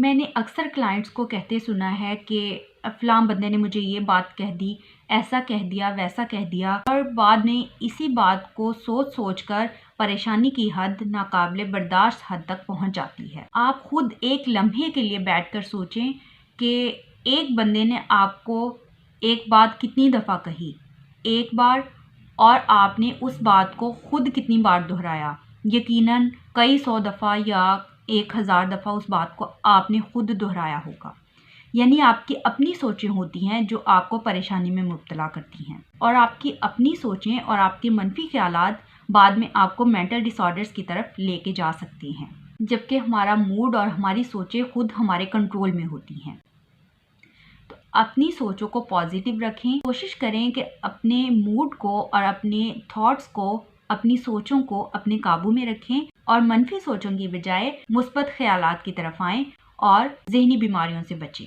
میں نے اکثر کلائنٹس کو کہتے سنا ہے کہ فلاں بندے نے مجھے یہ بات کہہ دی، ایسا کہہ دیا، ویسا کہہ دیا، اور بعد میں اسی بات کو سوچ سوچ کر پریشانی کی حد ناقابل برداشت حد تک پہنچ جاتی ہے۔ آپ خود ایک لمحے کے لیے بیٹھ کر سوچیں کہ ایک بندے نے آپ کو ایک بات کتنی دفعہ کہی، ایک بار، اور آپ نے اس بات کو خود کتنی بار دہرایا۔ یقیناً کئی 100 دفعہ یا 1000 دفعہ اس بات کو آپ نے خود دہرایا ہوگا۔ یعنی آپ کی اپنی سوچیں ہوتی ہیں جو آپ کو پریشانی میں مبتلا کرتی ہیں، اور آپ کی اپنی سوچیں اور آپ کے منفی خیالات بعد میں آپ کو مینٹل ڈس آرڈرز کی طرف لے کے جا سکتی ہیں، جبکہ ہمارا موڈ اور ہماری سوچیں خود ہمارے کنٹرول میں ہوتی ہیں۔ تو اپنی سوچوں کو پازیٹیو رکھیں، کوشش کریں کہ اپنے موڈ کو اور اپنے تھاٹس کو، اپنی سوچوں کو اپنے قابو میں رکھیں، اور منفی سوچوں کی بجائے مثبت خیالات کی طرف آئیں اور ذہنی بیماریوں سے بچیں۔